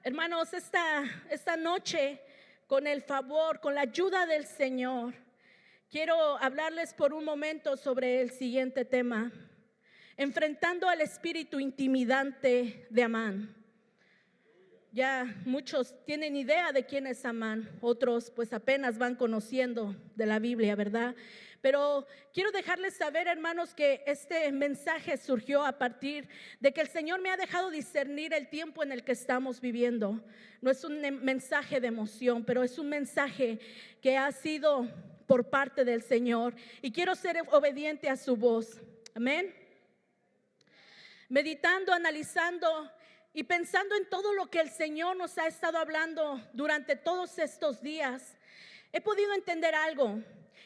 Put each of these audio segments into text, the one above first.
Hermanos, esta noche, con el favor, con la ayuda del Señor, quiero hablarles por un momento sobre el siguiente tema: enfrentando al espíritu intimidante de Amán. Ya muchos tienen idea de quién es Amán, otros pues apenas van conociendo de la Biblia, ¿verdad? Pero quiero dejarles saber, hermanos, que este mensaje surgió a partir de que el Señor me ha dejado discernir el tiempo en el que estamos viviendo. No es un mensaje de emoción, pero es un mensaje que ha sido por parte del Señor, y quiero ser obediente a su voz. Amén. Meditando, analizando y pensando en todo lo que el Señor nos ha estado hablando durante todos estos días, he podido entender algo.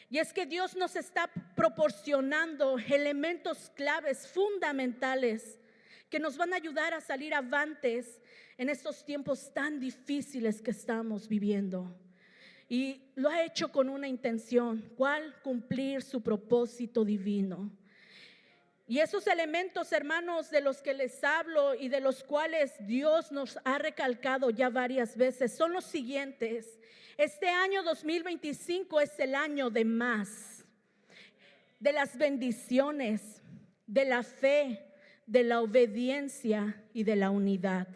Y es que Dios nos está proporcionando elementos claves, fundamentales, que nos van a ayudar a salir avantes en estos tiempos tan difíciles que estamos viviendo. Y lo ha hecho con una intención: ¿cuál? Cumplir su propósito divino. Y esos elementos, hermanos, de los que les hablo y de los cuales Dios nos ha recalcado ya varias veces, son los siguientes. Este año 2025 es el año de más, de las bendiciones, de la fe, de la obediencia y de la unidad.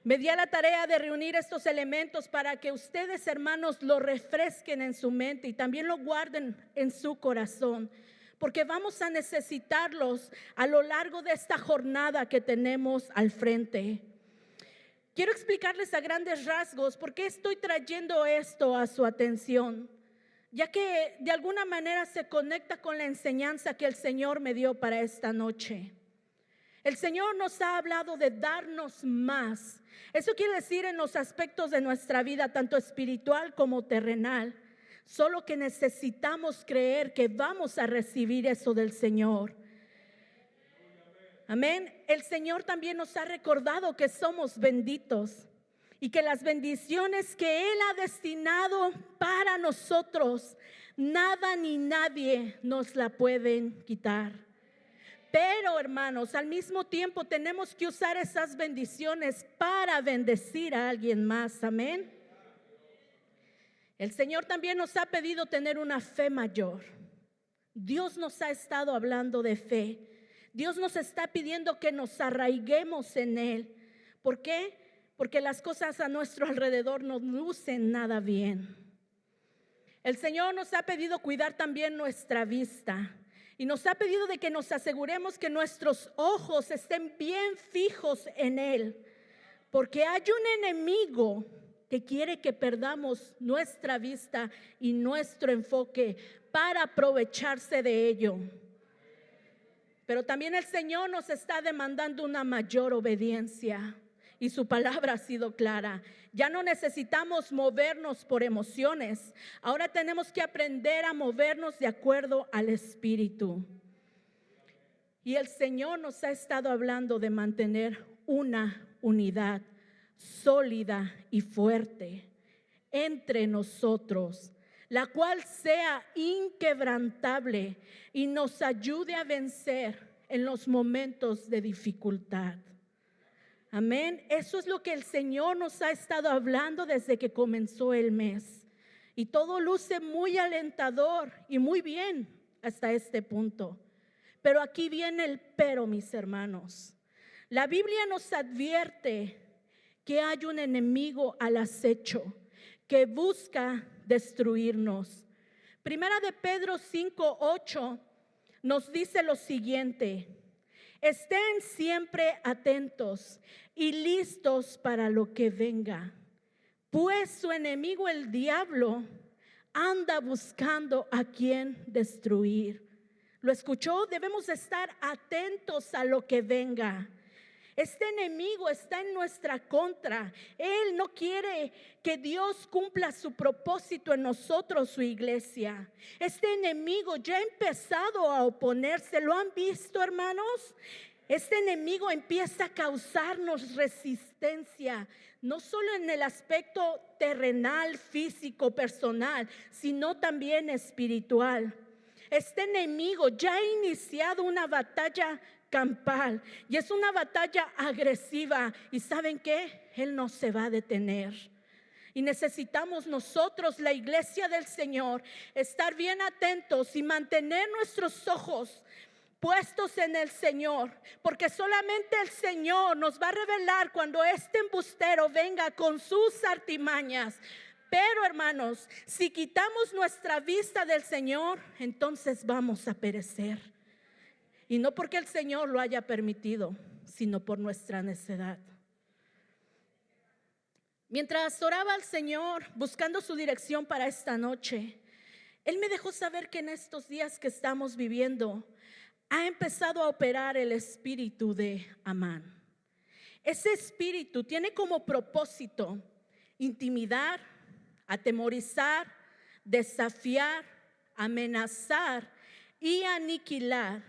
Me di a la tarea de reunir estos elementos para que ustedes, hermanos, lo refresquen en su mente y también lo guarden en su corazón, porque vamos a necesitarlos a lo largo de esta jornada que tenemos al frente. Quiero explicarles a grandes rasgos por qué estoy trayendo esto a su atención, ya que de alguna manera se conecta con la enseñanza que el Señor me dio para esta noche. El Señor nos ha hablado de darnos más. Eso quiere decir en los aspectos de nuestra vida, tanto espiritual como terrenal. Solo que necesitamos creer que vamos a recibir eso del Señor. Amén. El Señor también nos ha recordado que somos benditos y que las bendiciones que Él ha destinado para nosotros, nada ni nadie nos la pueden quitar. Pero, hermanos, al mismo tiempo tenemos que usar esas bendiciones para bendecir a alguien más. Amén. El Señor también nos ha pedido tener una fe mayor. Dios nos ha estado hablando de fe. Dios nos está pidiendo que nos arraiguemos en Él. ¿Por qué? Porque las cosas a nuestro alrededor no lucen nada bien. El Señor nos ha pedido cuidar también nuestra vista. Y nos ha pedido de que nos aseguremos que nuestros ojos estén bien fijos en Él. Porque hay un enemigo que quiere que perdamos nuestra vista y nuestro enfoque para aprovecharse de ello. Pero también el Señor nos está demandando una mayor obediencia, y su palabra ha sido clara. Ya no necesitamos movernos por emociones. Ahora tenemos que aprender a movernos de acuerdo al Espíritu. Y el Señor nos ha estado hablando de mantener una unidad sólida y fuerte entre nosotros, la cual sea inquebrantable y nos ayude a vencer en los momentos de dificultad. Amén. Eso es lo que el Señor nos ha estado hablando desde que comenzó el mes. Y todo luce muy alentador y muy bien hasta este punto. Pero aquí viene el pero, mis hermanos. La Biblia nos advierte que hay un enemigo al acecho que busca destruirnos. Primera de Pedro 5:8 nos dice lo siguiente: estén siempre atentos y listos para lo que venga, pues su enemigo el diablo anda buscando a quien destruir. ¿Lo escuchó? Debemos estar atentos a lo que venga. Este enemigo está en nuestra contra. Él no quiere que Dios cumpla su propósito en nosotros, su iglesia. Este enemigo ya ha empezado a oponerse. ¿Lo han visto, hermanos? Este enemigo empieza a causarnos resistencia, no solo en el aspecto terrenal, físico, personal, sino también espiritual. Este enemigo ya ha iniciado una batalla campal y es una batalla agresiva. ¿Y saben qué? Él no se va a detener. Y necesitamos nosotros, la iglesia del Señor, estar bien atentos y mantener nuestros ojos puestos en el Señor, porque solamente el Señor nos va a revelar cuando este embustero venga con sus artimañas. Pero hermanos, si quitamos nuestra vista del Señor, entonces vamos a perecer. Y no porque el Señor lo haya permitido, sino por nuestra necedad. Mientras oraba al Señor buscando su dirección para esta noche, Él me dejó saber que en estos días que estamos viviendo ha empezado a operar el espíritu de Amán. Ese espíritu tiene como propósito intimidar, atemorizar, desafiar, amenazar y aniquilar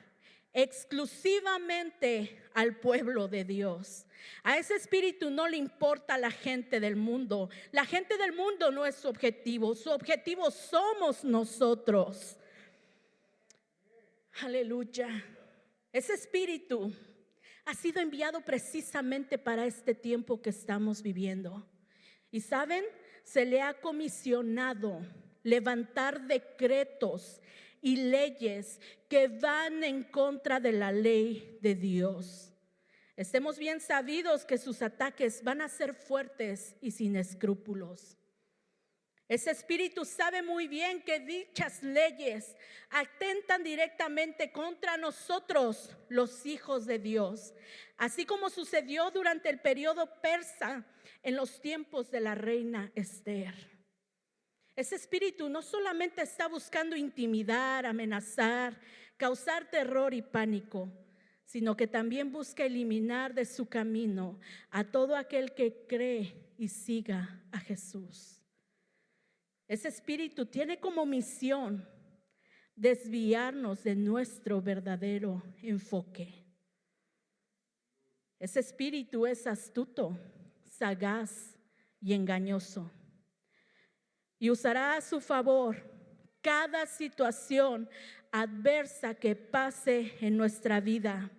exclusivamente al pueblo de Dios. A ese espíritu no le importa la gente del mundo. La gente del mundo no es su objetivo. Su objetivo somos nosotros. Aleluya. Ese espíritu ha sido enviado precisamente para este tiempo que estamos viviendo. Y saben, se le ha comisionado levantar decretos y leyes que van en contra de la ley de Dios. Estemos bien sabidos que sus ataques van a ser fuertes y sin escrúpulos. Ese espíritu sabe muy bien que dichas leyes atentan directamente contra nosotros, los hijos de Dios, así como sucedió durante el periodo persa en los tiempos de la reina Esther. Ese espíritu no solamente está buscando intimidar, amenazar, causar terror y pánico, sino que también busca eliminar de su camino a todo aquel que cree y siga a Jesús. Ese espíritu tiene como misión desviarnos de nuestro verdadero enfoque. Ese espíritu es astuto, sagaz y engañoso, y usará a su favor cada situación adversa que pase en nuestra vida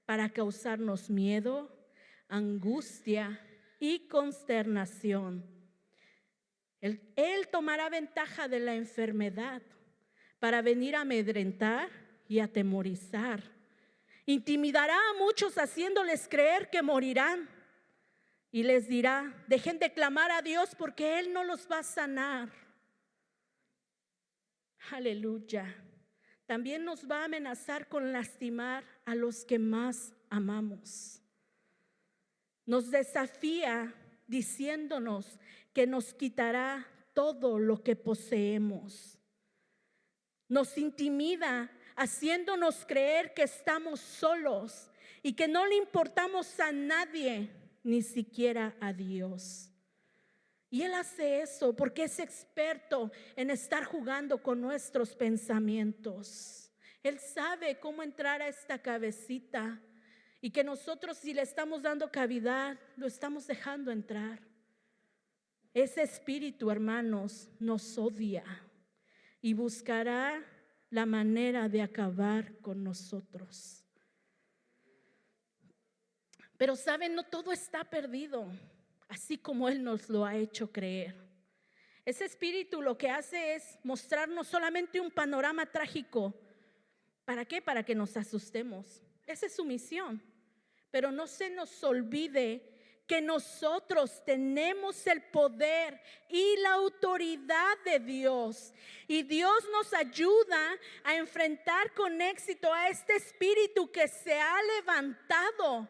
para causarnos miedo, angustia y consternación. Él tomará ventaja de la enfermedad para venir a amedrentar y atemorizar. Intimidará a muchos haciéndoles creer que morirán. Y les dirá: dejen de clamar a Dios porque Él no los va a sanar. Aleluya. También nos va a amenazar con lastimar a los que más amamos. Nos desafía diciéndonos que nos quitará todo lo que poseemos. Nos intimida haciéndonos creer que estamos solos y que no le importamos a nadie, ni siquiera a Dios. Y Él hace eso porque es experto en estar jugando con nuestros pensamientos. Él sabe cómo entrar a esta cabecita y que nosotros, si le estamos dando cavidad, lo estamos dejando entrar. Ese espíritu, hermanos, nos odia y buscará la manera de acabar con nosotros. Pero saben, no todo está perdido, así como Él nos lo ha hecho creer. Ese espíritu lo que hace es mostrarnos solamente un panorama trágico. ¿Para qué? Para que nos asustemos. Esa es su misión. Pero no se nos olvide que nosotros tenemos el poder y la autoridad de Dios. Y Dios nos ayuda a enfrentar con éxito a este espíritu que se ha levantado.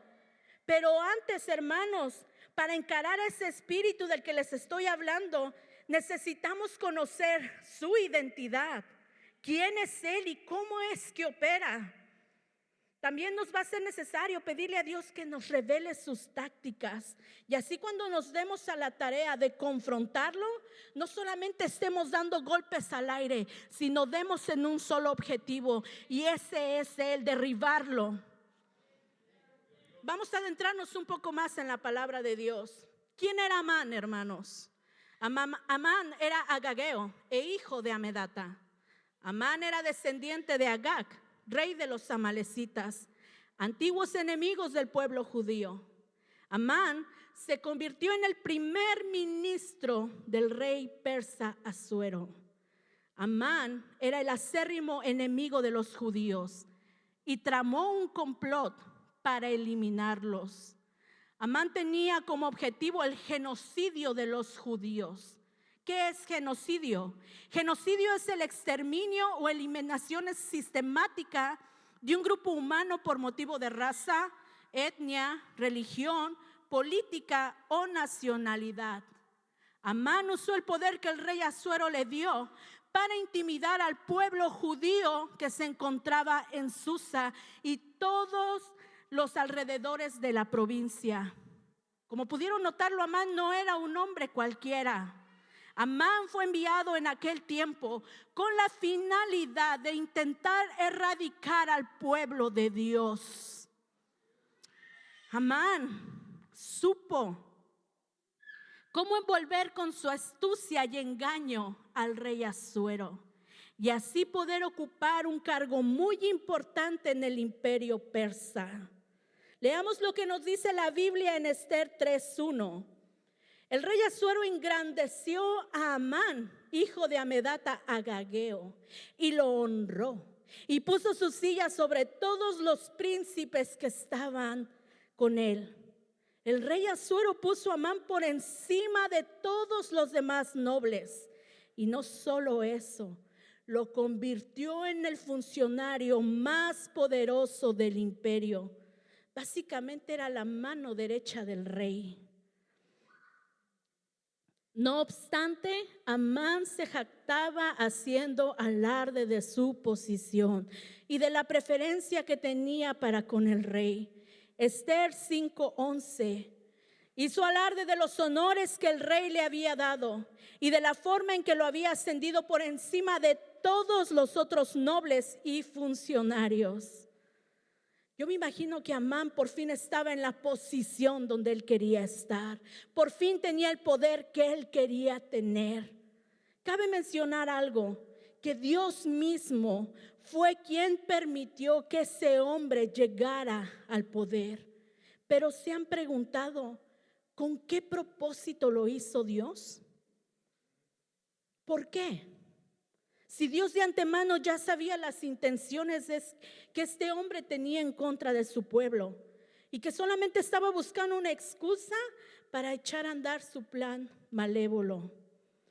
Pero antes, hermanos, para encarar a ese espíritu del que les estoy hablando, necesitamos conocer su identidad, quién es Él y cómo es que opera. También nos va a ser necesario pedirle a Dios que nos revele sus tácticas. Y así cuando nos demos a la tarea de confrontarlo, no solamente estemos dando golpes al aire, sino demos en un solo objetivo. Y ese es el derribarlo. Vamos a adentrarnos un poco más en la palabra de Dios. ¿Quién era Amán, hermanos? Amán era agageo e hijo de Amedata. Amán era descendiente de Agag, rey de los amalecitas. antiguos enemigos del pueblo judío. Amán se convirtió en el primer ministro del rey persa Asuero. Amán era el acérrimo enemigo de los judíos y tramó un complot para eliminarlos. Amán tenía como objetivo el genocidio de los judíos. ¿Qué es genocidio? Genocidio es el exterminio o eliminación sistemática de un grupo humano por motivo de raza, etnia, religión, política o nacionalidad. Amán usó el poder que el rey Asuero le dio para intimidar al pueblo judío que se encontraba en Susa y todos los alrededores de la provincia. Como pudieron notarlo, Amán no era un hombre cualquiera. Amán fue enviado en aquel tiempo con la finalidad de intentar erradicar al pueblo de Dios. Amán supo cómo envolver con su astucia y engaño al rey Asuero y así poder ocupar un cargo muy importante en el imperio persa. Leamos lo que nos dice la Biblia en Esther 3:1. El rey Asuero engrandeció a Amán, hijo de Amedata Agageo, y lo honró y puso su silla sobre todos los príncipes que estaban con él. El rey Asuero puso a Amán por encima de todos los demás nobles. Y no solo eso, lo convirtió en el funcionario más poderoso del imperio. Básicamente era la mano derecha del rey. No obstante, Amán se jactaba haciendo alarde de su posición y de la preferencia que tenía para con el rey. Esther 5:11 hizo alarde de los honores que el rey le había dado y de la forma en que lo había ascendido por encima de todos los otros nobles y funcionarios. Yo me imagino que Amán por fin estaba en la posición donde él quería estar. Por fin tenía el poder que él quería tener. Cabe mencionar algo, que Dios mismo fue quien permitió que ese hombre llegara al poder. Pero ¿se han preguntado con qué propósito lo hizo Dios? ¿Por qué? Si Dios de antemano ya sabía las intenciones que este hombre tenía en contra de su pueblo y que solamente estaba buscando una excusa para echar a andar su plan malévolo.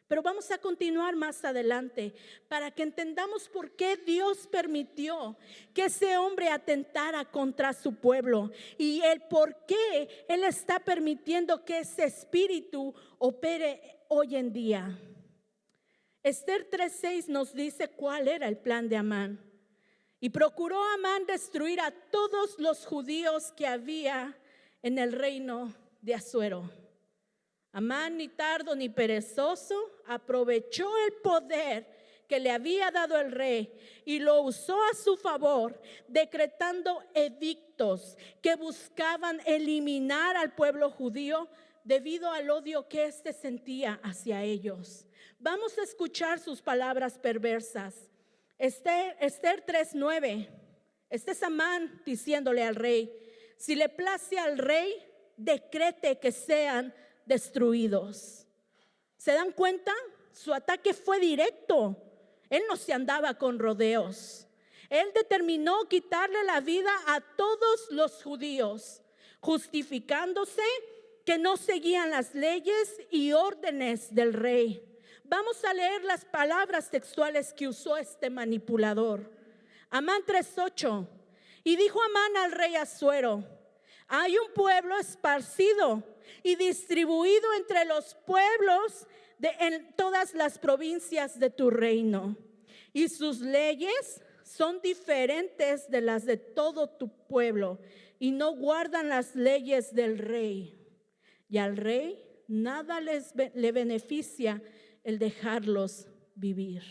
Pero vamos a continuar más adelante para que entendamos por qué Dios permitió que ese hombre atentara contra su pueblo y el por qué Él está permitiendo que ese espíritu opere hoy en día. Esther 3:6 nos dice cuál era el plan de Amán. Y procuró Amán destruir a todos los judíos que había en el reino de Asuero. Amán, ni tardo ni perezoso, aprovechó el poder que le había dado el rey y lo usó a su favor, decretando edictos que buscaban eliminar al pueblo judío debido al odio que éste sentía hacia ellos. Vamos a escuchar sus palabras perversas. Esther 3:9. Este es Amán diciéndole al rey: si le place al rey, decrete que sean destruidos. ¿Se dan cuenta? Su ataque fue directo. Él no se andaba con rodeos. Él determinó quitarle la vida a todos los judíos, justificándose que no seguían las leyes y órdenes del rey. Vamos a leer las palabras textuales que usó este manipulador. Amán 3:8. Y dijo Amán al rey Asuero: hay un pueblo esparcido y distribuido entre los pueblos en todas las provincias de tu reino, y sus leyes son diferentes de las de todo tu pueblo, y no guardan las leyes del rey. Y al rey nada le beneficia el dejarlos vivir.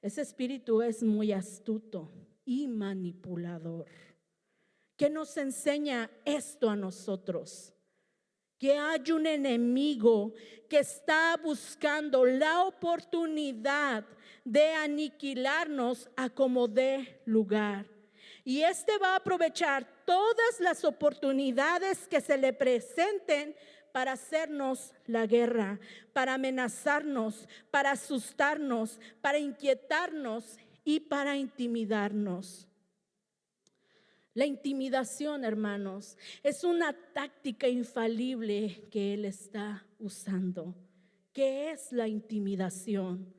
Ese espíritu es muy astuto y manipulador. ¿Qué nos enseña esto a nosotros? Que hay un enemigo que está buscando la oportunidad de aniquilarnos a como dé lugar. Y va a aprovechar todas las oportunidades que se le presenten para hacernos la guerra, para amenazarnos, para asustarnos, para inquietarnos y para intimidarnos. La intimidación, hermanos, es una táctica infalible que él está usando. ¿Qué es la intimidación?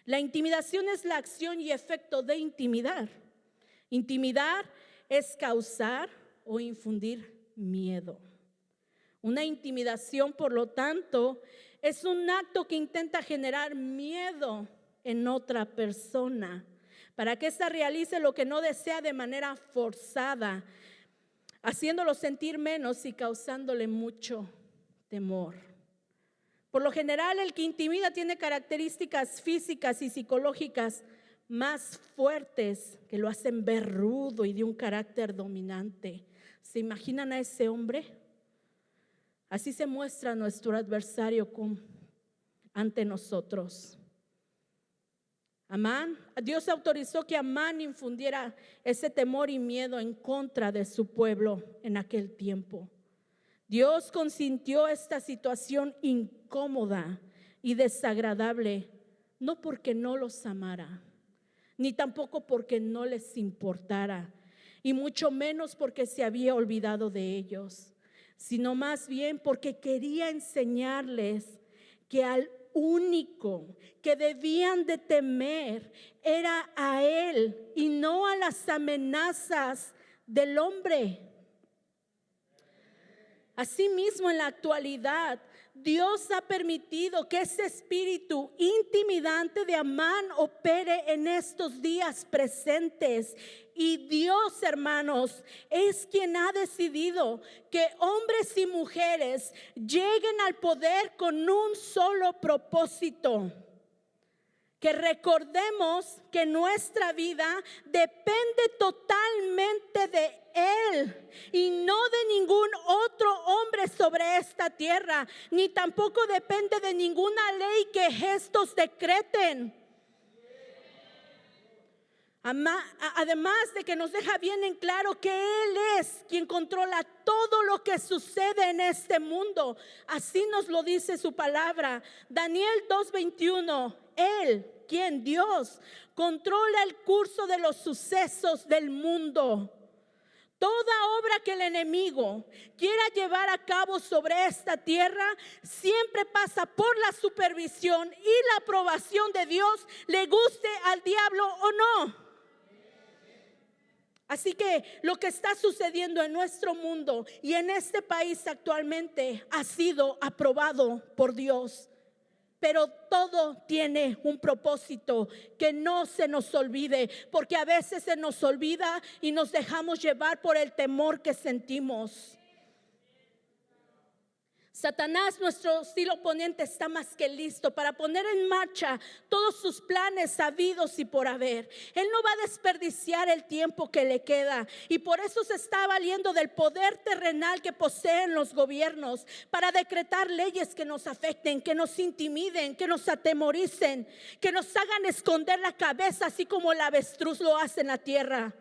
La intimidación es la acción y efecto de intimidar. Intimidar es causar o infundir miedo. Una intimidación, por lo tanto, es un acto que intenta generar miedo en otra persona para que ésta realice lo que no desea de manera forzada, haciéndolo sentir menos y causándole mucho temor. Por lo general, el que intimida tiene características físicas y psicológicas más fuertes que lo hacen ver rudo y de un carácter dominante. ¿Se imaginan a ese hombre? Así se muestra nuestro adversario ante nosotros. Dios autorizó que Amán infundiera ese temor y miedo en contra de su pueblo en aquel tiempo. Dios consintió esta situación incómoda y desagradable, no porque no los amara, ni tampoco porque no les importara, y mucho menos porque se había olvidado de ellos, sino más bien porque quería enseñarles que al único que debían de temer era a Él y no a las amenazas del hombre. Asimismo, en la actualidad, Dios ha permitido que ese espíritu intimidante de Amán opere en estos días presentes. Y Dios, hermanos, es quien ha decidido que hombres y mujeres lleguen al poder con un solo propósito. Que recordemos que nuestra vida depende totalmente de Él y no de ningún otro hombre sobre esta tierra, ni tampoco depende de ninguna ley que estos decreten. Además de que nos deja bien en claro que Él es quien controla todo lo que sucede en este mundo. Así nos lo dice su palabra. Daniel 2:21. Él, quien Dios, controla el curso de los sucesos del mundo. Toda obra que el enemigo quiera llevar a cabo sobre esta tierra siempre pasa por la supervisión y la aprobación de Dios, le guste al diablo o no. Así que lo que está sucediendo en nuestro mundo y en este país actualmente ha sido aprobado por Dios. Pero todo tiene un propósito, que no se nos olvide, porque a veces se nos olvida y nos dejamos llevar por el temor que sentimos. Satanás, nuestro hostil oponente, está más que listo para poner en marcha todos sus planes sabidos y por haber. Él no va a desperdiciar el tiempo que le queda, y por eso se está valiendo del poder terrenal que poseen los gobiernos para decretar leyes que nos afecten, que nos intimiden, que nos atemoricen, que nos hagan esconder la cabeza, así como el avestruz lo hace en la tierra.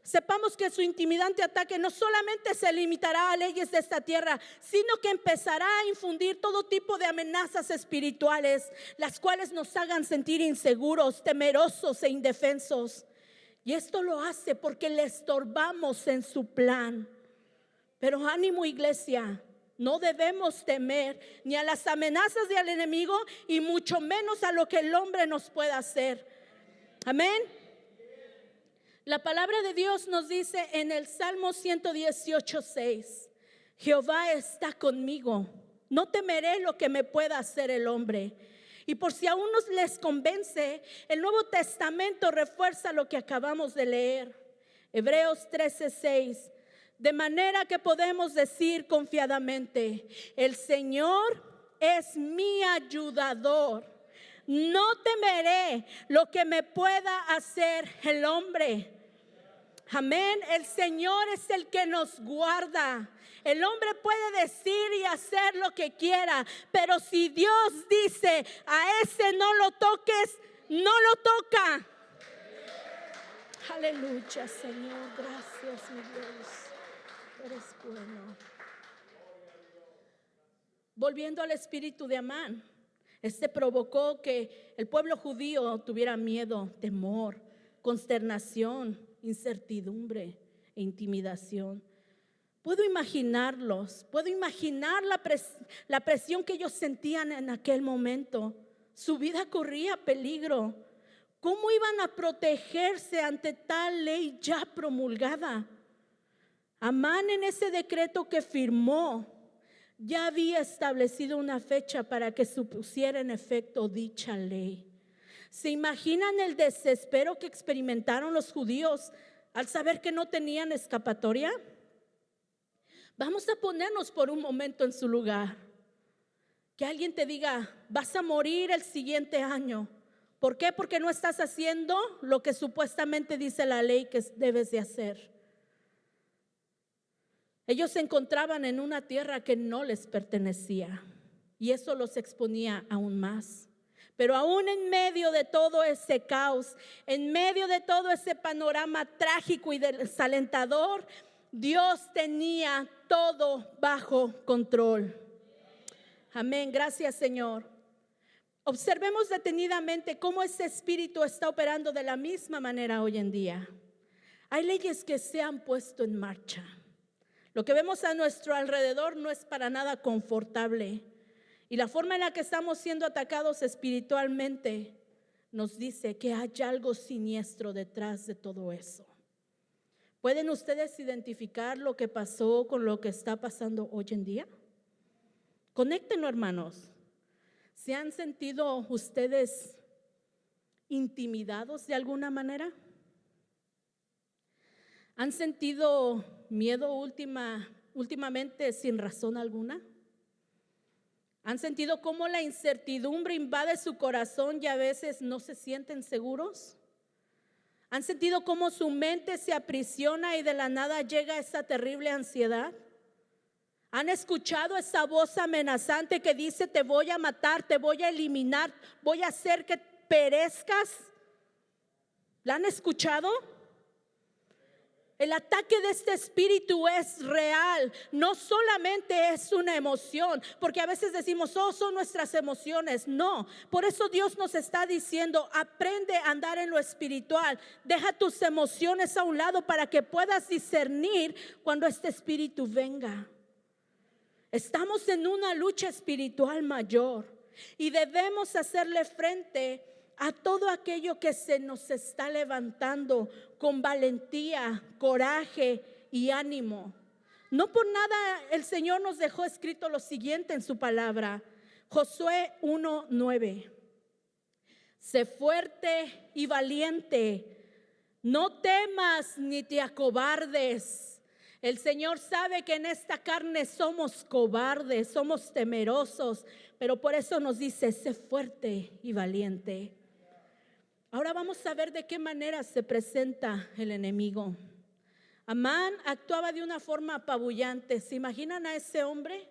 Sepamos que su intimidante ataque no solamente se limitará a leyes de esta tierra, sino que empezará a infundir todo tipo de amenazas espirituales, las cuales nos hagan sentir inseguros, temerosos e indefensos. Y esto lo hace porque le estorbamos en su plan. Pero ánimo, iglesia, no debemos temer ni a las amenazas del enemigo y mucho menos a lo que el hombre nos pueda hacer. Amén. La palabra de Dios nos dice en el Salmo 118:6: Jehová está conmigo, no temeré lo que me pueda hacer el hombre. Y por si aún no les convence, el Nuevo Testamento refuerza lo que acabamos de leer. Hebreos 13:6. De manera que podemos decir confiadamente: el Señor es mi ayudador, no temeré lo que me pueda hacer el hombre. Amén. El Señor es el que nos guarda. El hombre puede decir y hacer lo que quiera, pero si Dios dice: a ese no lo toques, no lo toca. Aleluya, Señor. Gracias, mi Dios. Eres bueno. Volviendo al espíritu de Amán, este provocó que el pueblo judío tuviera miedo, temor, consternación, incertidumbre e intimidación. Puedo imaginarlos, puedo imaginar la presión que ellos sentían en aquel momento. Su vida corría peligro. ¿Cómo iban a protegerse ante tal ley ya promulgada? Amán, en ese decreto que firmó, ya había establecido una fecha para que se pusiera en efecto dicha ley. ¿Se imaginan el desespero que experimentaron los judíos al saber que no tenían escapatoria? Vamos a ponernos por un momento en su lugar. Que alguien te diga: vas a morir el siguiente año. ¿Por qué? Porque no estás haciendo lo que supuestamente dice la ley que debes de hacer. Ellos se encontraban en una tierra que no les pertenecía y eso los exponía aún más. Pero aún en medio de todo ese caos, en medio de todo ese panorama trágico y desalentador, Dios tenía todo bajo control. Amén, gracias, Señor. Observemos detenidamente cómo ese espíritu está operando de la misma manera hoy en día. Hay leyes que se han puesto en marcha. Lo que vemos a nuestro alrededor no es para nada confortable. Y la forma en la que estamos siendo atacados espiritualmente nos dice que hay algo siniestro detrás de todo eso. ¿Pueden ustedes identificar lo que pasó con lo que está pasando hoy en día? Conéctenlo, hermanos. ¿Se han sentido ustedes intimidados de alguna manera? ¿Han sentido miedo últimamente sin razón alguna? ¿Han sentido cómo la incertidumbre invade su corazón y a veces no se sienten seguros? ¿Han sentido cómo su mente se aprisiona y de la nada llega esa terrible ansiedad? ¿Han escuchado esa voz amenazante que dice: te voy a matar, te voy a eliminar, voy a hacer que perezcas? ¿La han escuchado? El ataque de este espíritu es real, no solamente es una emoción, porque a veces decimos: oh, son nuestras emociones. No, por eso Dios nos está diciendo: aprende a andar en lo espiritual, deja tus emociones a un lado para que puedas discernir cuando este espíritu venga. Estamos en una lucha espiritual mayor y debemos hacerle frente a todo aquello que se nos está levantando con valentía, coraje y ánimo. No por nada el Señor nos dejó escrito lo siguiente en su palabra. Josué 1:9. Sé fuerte y valiente, no temas ni te acobardes. El Señor sabe que en esta carne somos cobardes, somos temerosos, pero por eso nos dice: sé fuerte y valiente. Ahora vamos a ver de qué manera se presenta el enemigo. Amán actuaba de una forma apabullante. ¿Se imaginan a ese hombre?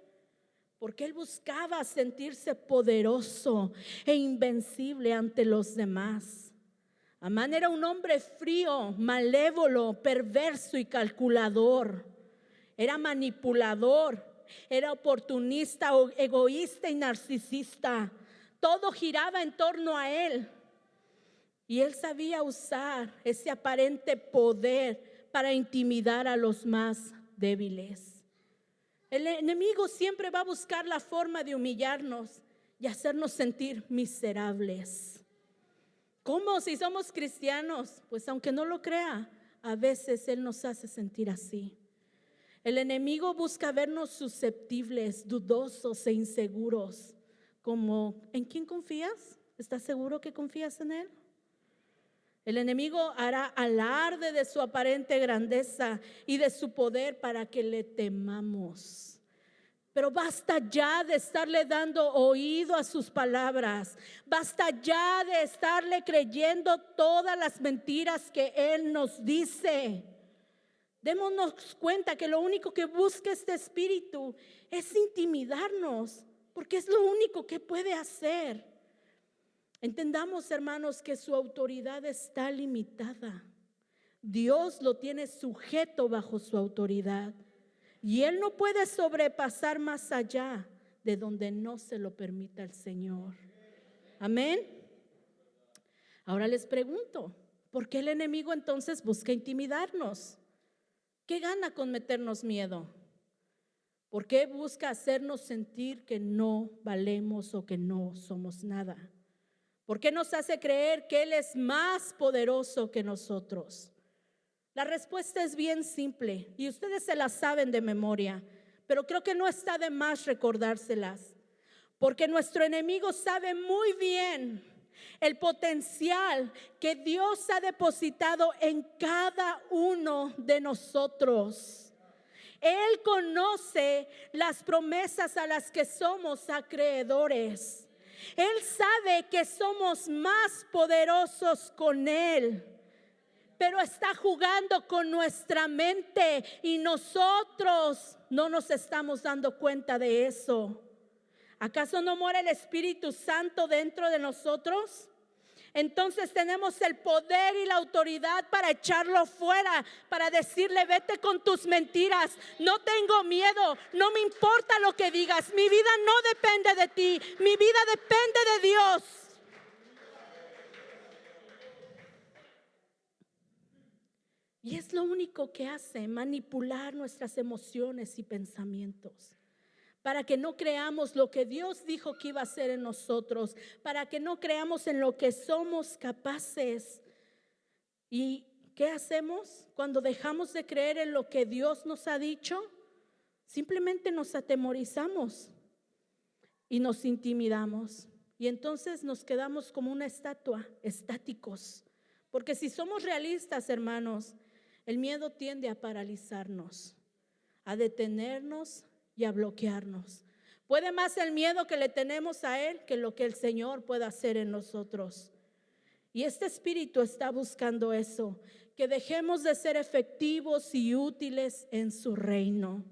Porque él buscaba sentirse poderoso e invencible ante los demás. Amán era un hombre frío, malévolo, perverso y calculador. Era manipulador, era oportunista, egoísta y narcisista. Todo giraba en torno a él. Y él sabía usar ese aparente poder para intimidar a los más débiles. El enemigo siempre va a buscar la forma de humillarnos y hacernos sentir miserables. ¿Cómo? Si somos cristianos, pues aunque no lo crea, a veces él nos hace sentir así. El enemigo busca vernos susceptibles, dudosos e inseguros. Como, ¿en quién confías? ¿Estás seguro que confías en él? El enemigo hará alarde de su aparente grandeza y de su poder para que le temamos. Pero basta ya de estarle dando oído a sus palabras. Basta ya de estarle creyendo todas las mentiras que él nos dice. Démonos cuenta que lo único que busca este espíritu es intimidarnos, porque es lo único que puede hacer. Entendamos, hermanos, que su autoridad está limitada. Dios lo tiene sujeto bajo su autoridad y Él no puede sobrepasar más allá de donde no se lo permita el Señor. Amén. Ahora les pregunto, ¿por qué el enemigo entonces busca intimidarnos? ¿Qué gana con meternos miedo? ¿Por qué busca hacernos sentir que no valemos o que no somos nada? ¿Por qué nos hace creer que Él es más poderoso que nosotros? La respuesta es bien simple y ustedes se la saben de memoria, pero creo que no está de más recordárselas, porque nuestro enemigo sabe muy bien el potencial que Dios ha depositado en cada uno de nosotros. Él conoce las promesas a las que somos acreedores. Él sabe que somos más poderosos con Él, pero está jugando con nuestra mente y nosotros no nos estamos dando cuenta de eso. ¿Acaso no mora el Espíritu Santo dentro de nosotros? Entonces tenemos el poder y la autoridad para echarlo fuera, para decirle: vete con tus mentiras, no tengo miedo, no me importa lo que digas, mi vida no depende de ti, mi vida depende de Dios. Y es lo único que hace, manipular nuestras emociones y pensamientos, para que no creamos lo que Dios dijo que iba a hacer en nosotros, para que no creamos en lo que somos capaces. ¿Y qué hacemos cuando dejamos de creer en lo que Dios nos ha dicho? Simplemente nos atemorizamos y nos intimidamos. Y entonces nos quedamos como una estatua, estáticos. Porque si somos realistas, hermanos, el miedo tiende a paralizarnos, a detenernos y a bloquearnos. Puede más el miedo que le tenemos a Él que lo que el Señor puede hacer en nosotros. Y este espíritu está buscando eso, que dejemos de ser efectivos y útiles en su reino.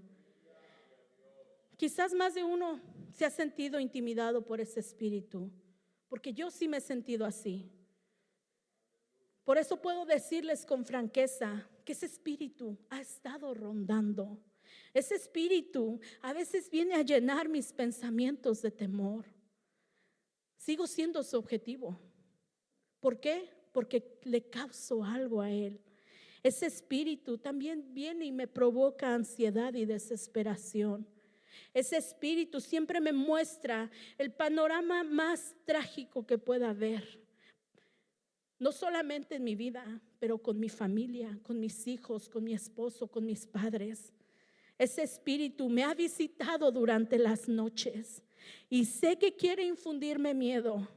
Quizás más de uno se ha sentido intimidado por ese espíritu, porque yo sí me he sentido así. Por eso puedo decirles con franqueza que ese espíritu ha estado rondando. Ese espíritu a veces viene a llenar mis pensamientos de temor. Sigo siendo su objetivo. ¿Por qué? Porque le causo algo a él. Ese espíritu también viene y me provoca ansiedad y desesperación. Ese espíritu siempre me muestra el panorama más trágico que pueda haber. No solamente en mi vida, pero con mi familia, con mis hijos, con mi esposo, con mis padres. Ese espíritu me ha visitado durante las noches y sé que quiere infundirme miedo.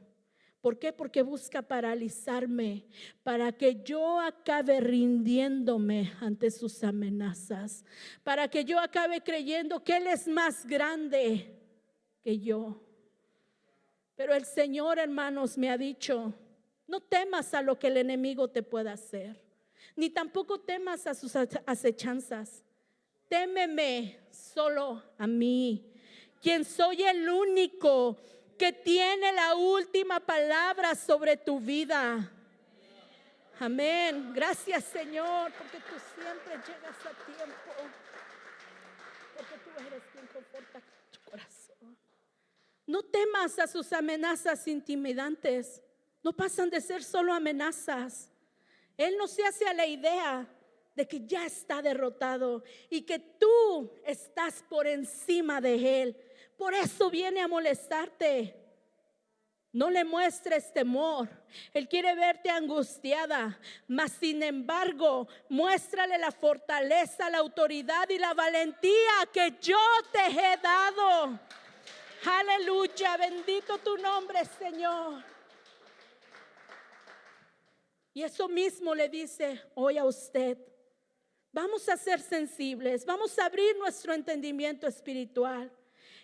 ¿Por qué? Porque busca paralizarme para que yo acabe rindiéndome ante sus amenazas, para que yo acabe creyendo que Él es más grande que yo. Pero el Señor, hermanos, me ha dicho: no temas a lo que el enemigo te pueda hacer, ni tampoco temas a sus acechanzas. Témeme solo a mí, quien soy el único que tiene la última palabra sobre tu vida. Amén. Gracias, Señor, porque tú siempre llegas a tiempo, porque tú eres quien conforta tu corazón. No temas a sus amenazas intimidantes. No pasan de ser solo amenazas. Él no se hace a la idea de que ya está derrotado y que tú estás por encima de Él. Por eso viene a molestarte. No le muestres temor. Él quiere verte angustiada, mas sin embargo, muéstrale la fortaleza, la autoridad y la valentía que yo te he dado. Aleluya, bendito tu nombre, Señor. Y eso mismo le dice hoy a usted. Vamos a ser sensibles, vamos a abrir nuestro entendimiento espiritual.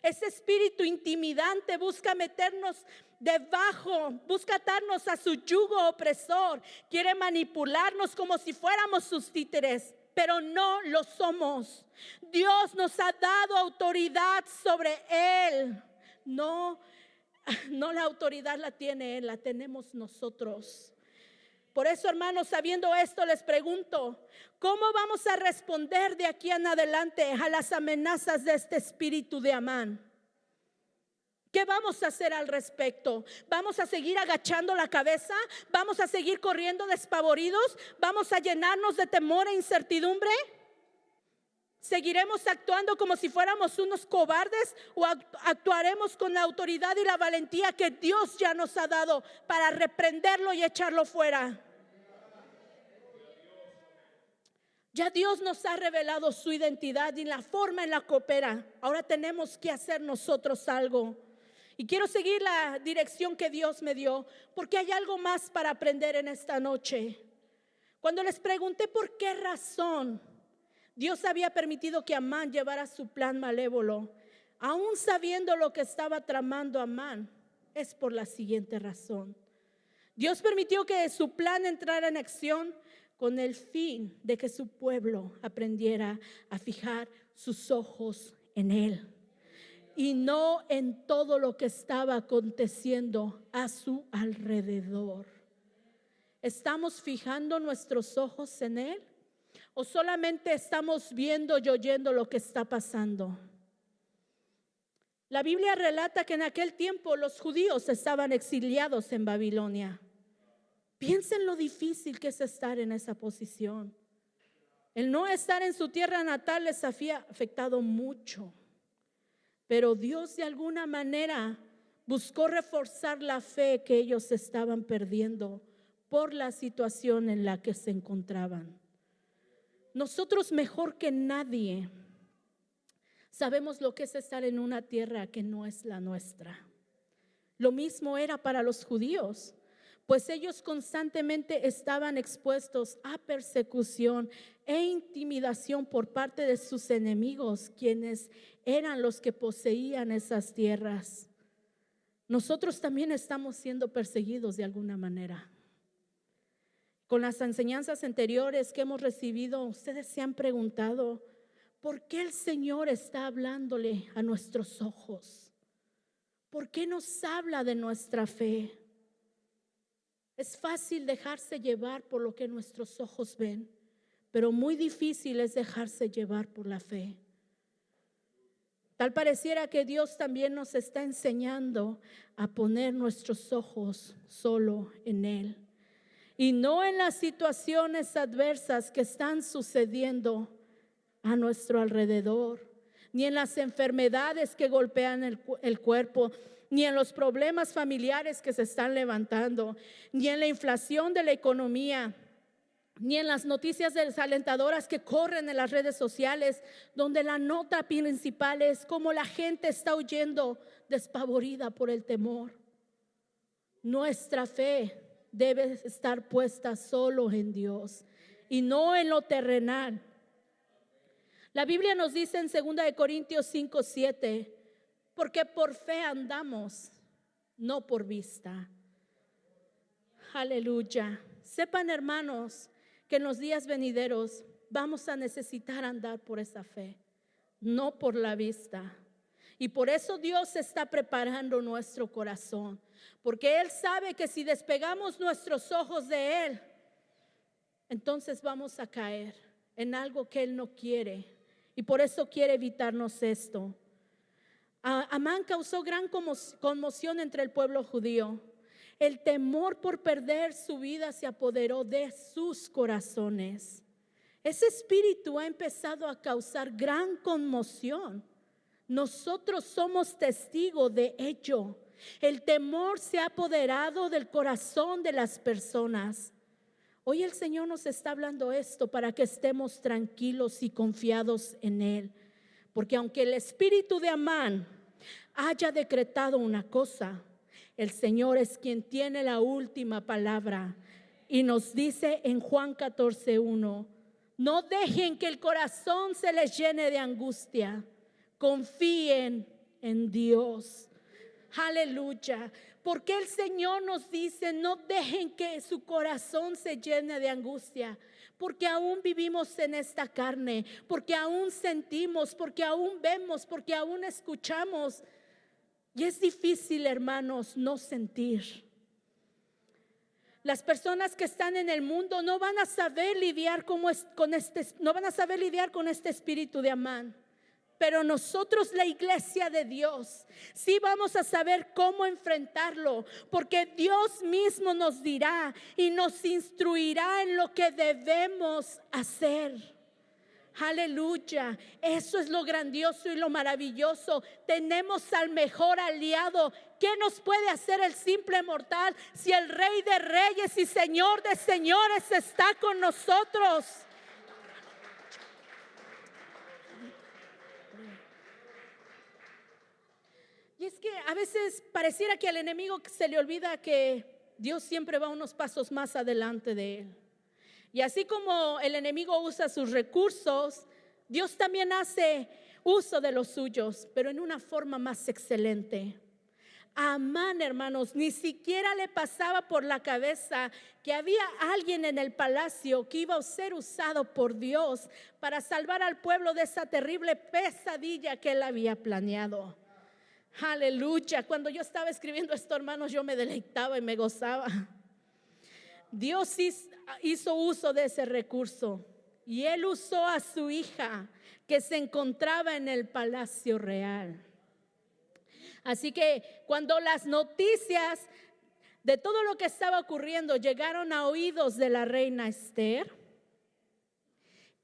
Ese espíritu intimidante busca meternos debajo, busca atarnos a su yugo opresor, quiere manipularnos como si fuéramos sus títeres, pero no lo somos. Dios nos ha dado autoridad sobre Él. No la autoridad la tiene Él, la tenemos nosotros. Por eso, hermanos, sabiendo esto, les pregunto, ¿cómo vamos a responder de aquí en adelante a las amenazas de este espíritu de Amán? ¿Qué vamos a hacer al respecto? ¿Vamos a seguir agachando la cabeza? ¿Vamos a seguir corriendo despavoridos? ¿Vamos a llenarnos de temor e incertidumbre? ¿Seguiremos actuando como si fuéramos unos cobardes o actuaremos con la autoridad y la valentía que Dios ya nos ha dado para reprenderlo y echarlo fuera? Ya Dios nos ha revelado su identidad y la forma en la que opera. Ahora tenemos que hacer nosotros algo. Y quiero seguir la dirección que Dios me dio, porque hay algo más para aprender en esta noche. Cuando les pregunté por qué razón Dios había permitido que Amán llevara su plan malévolo, aún sabiendo lo que estaba tramando Amán, es por la siguiente razón. Dios permitió que su plan entrara en acción con el fin de que su pueblo aprendiera a fijar sus ojos en Él y no en todo lo que estaba aconteciendo a su alrededor. ¿Estamos fijando nuestros ojos en Él? ¿O solamente estamos viendo y oyendo lo que está pasando? La Biblia relata que en aquel tiempo los judíos estaban exiliados en Babilonia. Piensen lo difícil que es estar en esa posición. El no estar en su tierra natal les había afectado mucho. Pero Dios de alguna manera buscó reforzar la fe que ellos estaban perdiendo por la situación en la que se encontraban. Nosotros mejor que nadie sabemos lo que es estar en una tierra que no es la nuestra. Lo mismo era para los judíos, pues ellos constantemente estaban expuestos a persecución e intimidación por parte de sus enemigos, quienes eran los que poseían esas tierras. Nosotros también estamos siendo perseguidos de alguna manera. Con las enseñanzas anteriores que hemos recibido, ustedes se han preguntado, ¿por qué el Señor está hablándole a nuestros ojos? ¿Por qué nos habla de nuestra fe? Es fácil dejarse llevar por lo que nuestros ojos ven, pero muy difícil es dejarse llevar por la fe. Tal pareciera que Dios también nos está enseñando a poner nuestros ojos solo en Él y no en las situaciones adversas que están sucediendo a nuestro alrededor, ni en las enfermedades que golpean el cuerpo, ni en los problemas familiares que se están levantando, ni en la inflación de la economía, ni en las noticias desalentadoras que corren en las redes sociales, donde la nota principal es cómo la gente está huyendo despavorida por el temor. Nuestra fe debe estar puesta solo en Dios y no en lo terrenal. La Biblia nos dice en 2 Corintios 5:7, porque por fe andamos, no por vista. Aleluya. Sepan, hermanos, que en los días venideros vamos a necesitar andar por esa fe, no por la vista. Y por eso Dios está preparando nuestro corazón, porque Él sabe que si despegamos nuestros ojos de Él, entonces vamos a caer en algo que Él no quiere. Y por eso quiere evitarnos esto. Amán causó gran conmoción entre el pueblo judío. El temor por perder su vida se apoderó de sus corazones. Ese espíritu ha empezado a causar gran conmoción. Nosotros somos testigos de ello. El temor se ha apoderado del corazón de las personas. Hoy el Señor nos está hablando esto para que estemos tranquilos y confiados en Él. Porque aunque el espíritu de Amán haya decretado una cosa, el Señor es quien tiene la última palabra. Y nos dice en Juan 14:1, no dejen que el corazón se les llene de angustia. Confíen en Dios. Aleluya. Porque el Señor nos dice, no dejen que su corazón se llene de angustia. Porque aún vivimos en esta carne, porque aún sentimos, porque aún vemos, porque aún escuchamos. Y es difícil, hermanos, no sentir. Las personas que están en el mundo no van a saber lidiar no van a saber lidiar con este espíritu de Amán. Pero nosotros, la iglesia de Dios, sí vamos a saber cómo enfrentarlo, porque Dios mismo nos dirá y nos instruirá en lo que debemos hacer. Aleluya, eso es lo grandioso y lo maravilloso. Tenemos al mejor aliado. ¿Qué nos puede hacer el simple mortal si el Rey de Reyes y Señor de Señores está con nosotros? Y es que a veces pareciera que al enemigo se le olvida que Dios siempre va unos pasos más adelante de él. Y así como el enemigo usa sus recursos, Dios también hace uso de los suyos, pero en una forma más excelente. A Amán, hermanos, ni siquiera le pasaba por la cabeza que había alguien en el palacio que iba a ser usado por Dios para salvar al pueblo de esa terrible pesadilla que él había planeado. Aleluya. Cuando yo estaba escribiendo esto, hermanos, yo me deleitaba y me gozaba. Dios hizo uso de ese recurso y él usó a su hija que se encontraba en el palacio real. Así que cuando las noticias de todo lo que estaba ocurriendo llegaron a oídos de la reina Esther,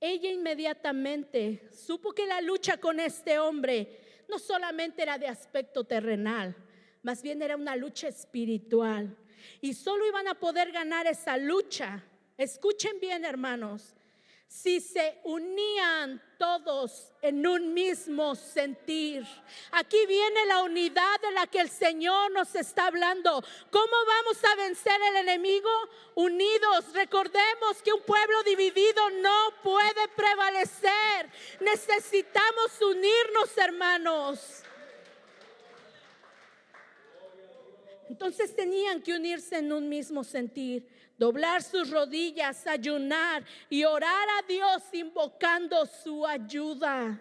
ella inmediatamente supo que la lucha con este hombre no solamente era de aspecto terrenal, más bien era una lucha espiritual. Y solo iban a poder ganar esa lucha, escuchen bien, hermanos, si se unían todos en un mismo sentir. Aquí viene la unidad de la que el Señor nos está hablando. ¿Cómo vamos a vencer el enemigo? Unidos. Recordemos que un pueblo dividido no puede prevalecer. Necesitamos unirnos, hermanos. Entonces tenían que unirse en un mismo sentir, doblar sus rodillas, ayunar y orar a Dios invocando su ayuda.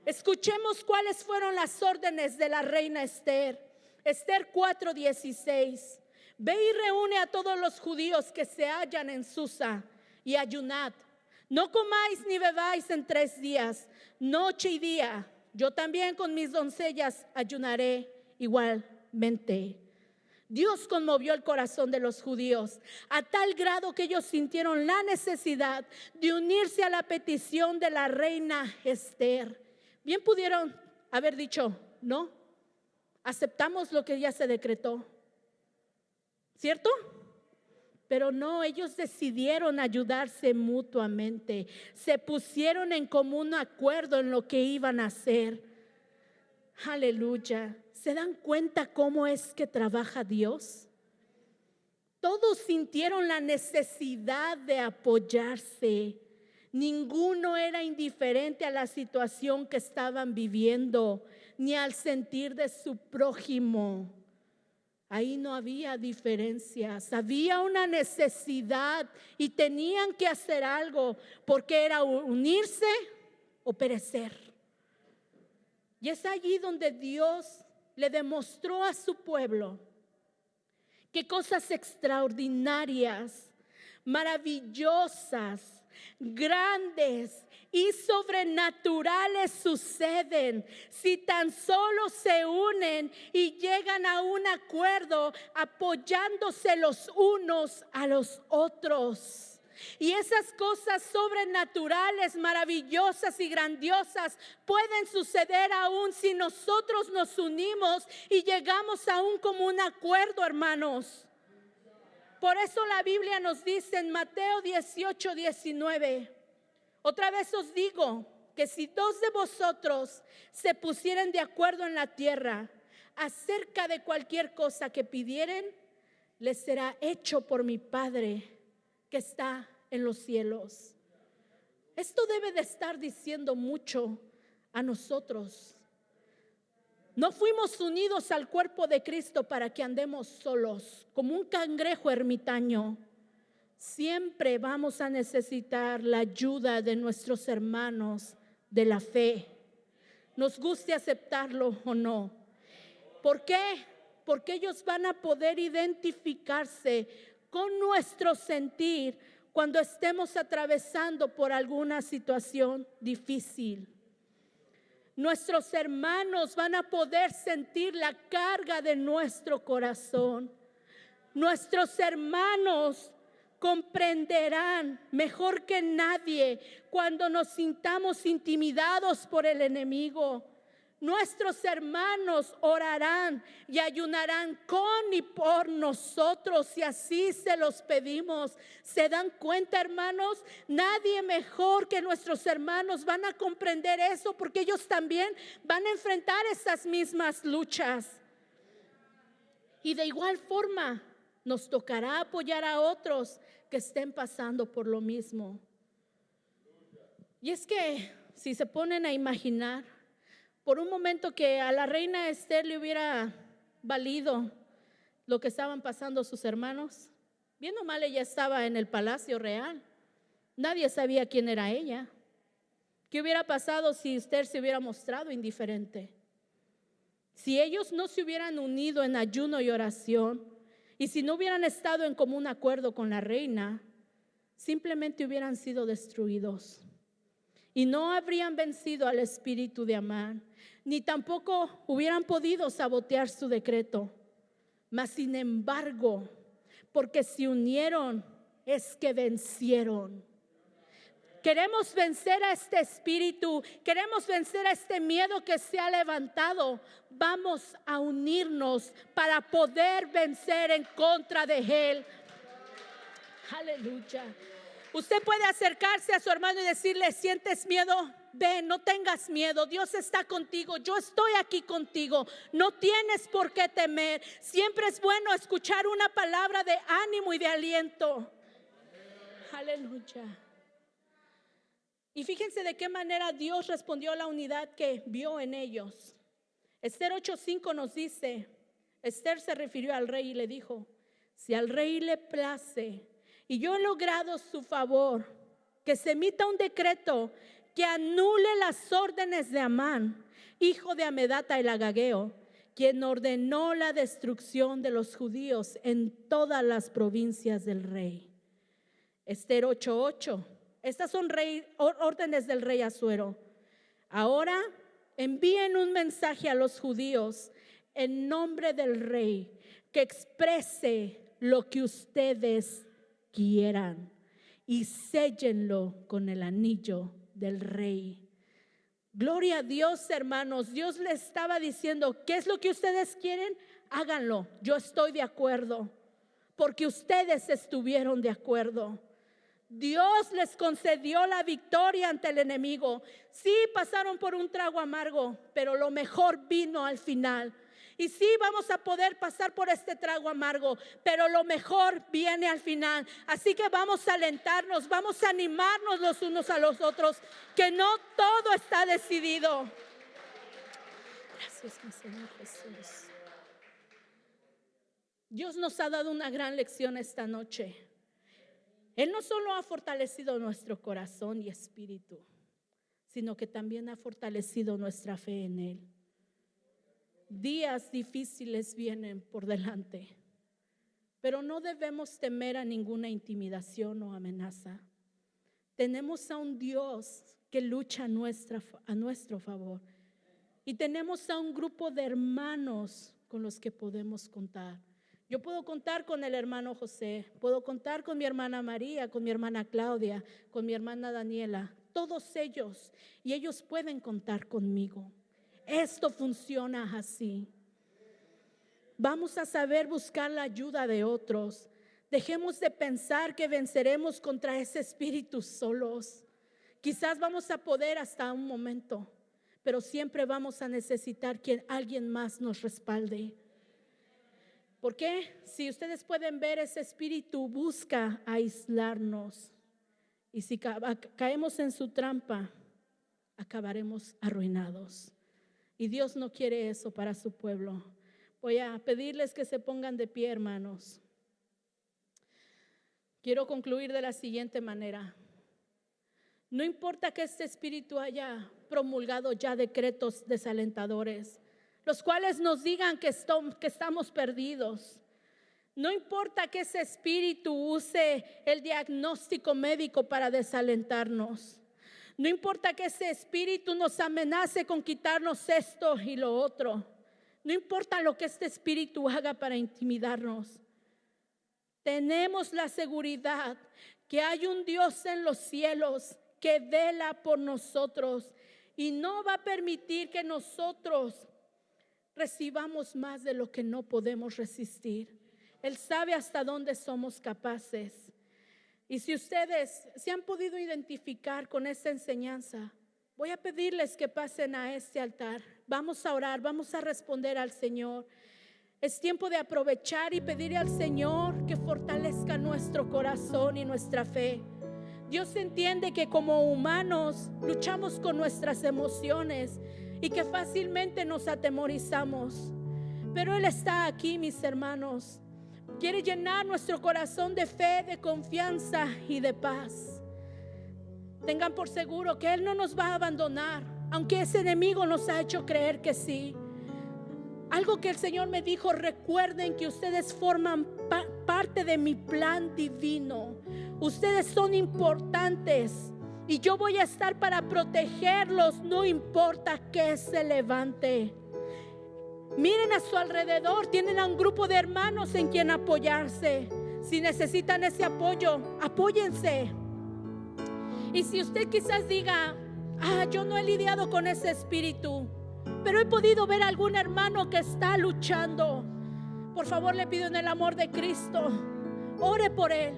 Escuchemos cuáles fueron las órdenes de la reina Esther. Esther 4:16. Ve y reúne a todos los judíos que se hallan en Susa y ayunad. No comáis ni bebáis en 3 días, noche y día. Yo también con mis doncellas ayunaré igualmente. Dios conmovió el corazón de los judíos a tal grado que ellos sintieron la necesidad de unirse a la petición de la reina Esther. Bien pudieron haber dicho, no, aceptamos lo que ya se decretó, ¿cierto? Pero no, ellos decidieron ayudarse mutuamente, se pusieron en común acuerdo en lo que iban a hacer. Aleluya. ¿Se dan cuenta cómo es que trabaja Dios? Todos sintieron la necesidad de apoyarse. Ninguno era indiferente a la situación que estaban viviendo, ni al sentir de su prójimo. Ahí no había diferencias, había una necesidad y tenían que hacer algo, porque era unirse o perecer. Y es allí donde Dios le demostró a su pueblo que cosas extraordinarias, maravillosas, grandes y sobrenaturales suceden si tan solo se unen y llegan a un acuerdo apoyándose los unos a los otros. Y esas cosas sobrenaturales, maravillosas y grandiosas pueden suceder aún si nosotros nos unimos y llegamos a un común acuerdo, hermanos. Por eso la Biblia nos dice en Mateo 18:19, otra vez os digo que si 2 de vosotros se pusieren de acuerdo en la tierra acerca de cualquier cosa que pidieren, les será hecho por mi Padre que está en los cielos. Esto debe de estar diciendo mucho a nosotros. No fuimos unidos al cuerpo de Cristo para que andemos solos, como un cangrejo ermitaño. Siempre vamos a necesitar la ayuda de nuestros hermanos de la fe, nos guste aceptarlo o no. ¿Por qué? Porque ellos van a poder identificarse con nuestro sentir cuando estemos atravesando por alguna situación difícil. Nuestros hermanos van a poder sentir la carga de nuestro corazón. Nuestros hermanos comprenderán mejor que nadie cuando nos sintamos intimidados por el enemigo. Nuestros hermanos orarán y ayunarán con y por nosotros si así se los pedimos. ¿Se dan cuenta, hermanos? Nadie mejor que nuestros hermanos van a comprender eso, porque ellos también van a enfrentar esas mismas luchas. Y de igual forma nos tocará apoyar a otros que estén pasando por lo mismo. Y es que si se ponen a imaginar, por un momento que a la reina Esther le hubiera valido lo que estaban pasando sus hermanos, bien o mal ella estaba en el palacio real. Nadie sabía quién era ella. ¿Qué hubiera pasado si Esther se hubiera mostrado indiferente? Si ellos no se hubieran unido en ayuno y oración, y si no hubieran estado en común acuerdo con la reina, simplemente hubieran sido destruidos. Y no habrían vencido al espíritu de Amán, ni tampoco hubieran podido sabotear su decreto. Mas sin embargo, porque se unieron, es que vencieron. Queremos vencer a este espíritu, queremos vencer a este miedo que se ha levantado. Vamos a unirnos para poder vencer en contra de él. Aleluya. Usted puede acercarse a su hermano y decirle: ¿sientes miedo? Ven, no tengas miedo, Dios está contigo, yo estoy aquí contigo, no tienes por qué temer. Siempre es bueno escuchar una palabra de ánimo y de aliento. Aleluya. Y fíjense de qué manera Dios respondió a la unidad que vio en ellos. Esther 8:5 nos dice: Esther se refirió al rey y le dijo: si al rey le place y yo he logrado su favor, que se emita un decreto que anule las órdenes de Amán, hijo de Amedata el Agageo, quien ordenó la destrucción de los judíos en todas las provincias del rey. Esther 8:8. Estas son órdenes del rey Asuero. Ahora envíen un mensaje a los judíos en nombre del rey, que exprese lo que ustedes quieran y séllenlo con el anillo del rey. Gloria a Dios, hermanos. Dios les estaba diciendo: ¿qué es lo que ustedes quieren? Háganlo, yo estoy de acuerdo, porque ustedes estuvieron de acuerdo. Dios les concedió la victoria ante el enemigo. Sí, pasaron por un trago amargo, pero lo mejor vino al final. Y sí, vamos a poder pasar por este trago amargo, pero lo mejor viene al final. Así que vamos a alentarnos, vamos a animarnos los unos a los otros, que no todo está decidido. Gracias, mi Señor Jesús. Dios nos ha dado una gran lección esta noche. Él no solo ha fortalecido nuestro corazón y espíritu, sino que también ha fortalecido nuestra fe en Él. Días difíciles vienen por delante, pero no debemos temer a ninguna intimidación o amenaza. Tenemos a un Dios que lucha a nuestro favor, y tenemos a un grupo de hermanos con los que podemos contar. Yo puedo contar con el hermano José, puedo contar con mi hermana María, con mi hermana Claudia, con mi hermana Daniela, todos ellos, y ellos pueden contar conmigo. Esto funciona así. Vamos a saber buscar la ayuda de otros. Dejemos de pensar que venceremos contra ese espíritu solos. Quizás vamos a poder hasta un momento, pero siempre vamos a necesitar que alguien más nos respalde. Porque si ustedes pueden ver, ese espíritu busca aislarnos, y si caemos en su trampa, acabaremos arruinados. Y Dios no quiere eso para su pueblo. Voy a pedirles que se pongan de pie, hermanos. Quiero concluir de la siguiente manera. No importa que este espíritu haya promulgado ya decretos desalentadores, los cuales nos digan que estamos perdidos. No importa que ese espíritu use el diagnóstico médico para desalentarnos. No importa que ese espíritu nos amenace con quitarnos esto y lo otro. No importa lo que este espíritu haga para intimidarnos. Tenemos la seguridad que hay un Dios en los cielos que vela por nosotros y no va a permitir que nosotros recibamos más de lo que no podemos resistir. Él sabe hasta dónde somos capaces. Y si ustedes se han podido identificar con esta enseñanza, voy a pedirles que pasen a este altar. Vamos a orar, vamos a responder al Señor. Es tiempo de aprovechar y pedirle al Señor que fortalezca nuestro corazón y nuestra fe. Dios entiende que como humanos luchamos con nuestras emociones y que fácilmente nos atemorizamos. Pero Él está aquí, mis hermanos. Quiere llenar nuestro corazón de fe, de confianza y de paz. Tengan por seguro que Él no nos va a abandonar, aunque ese enemigo nos ha hecho creer que sí. Algo que el Señor me dijo: recuerden que ustedes forman parte de mi plan divino. Ustedes son importantes y yo voy a estar para protegerlos, no importa que se levante. Miren a su alrededor, tienen a un grupo de hermanos en quien apoyarse. Si necesitan ese apoyo, apóyense. Y si usted quizás diga: yo no he lidiado con ese espíritu, pero he podido ver a algún hermano que está luchando, por favor le pido en el amor de Cristo, ore por él.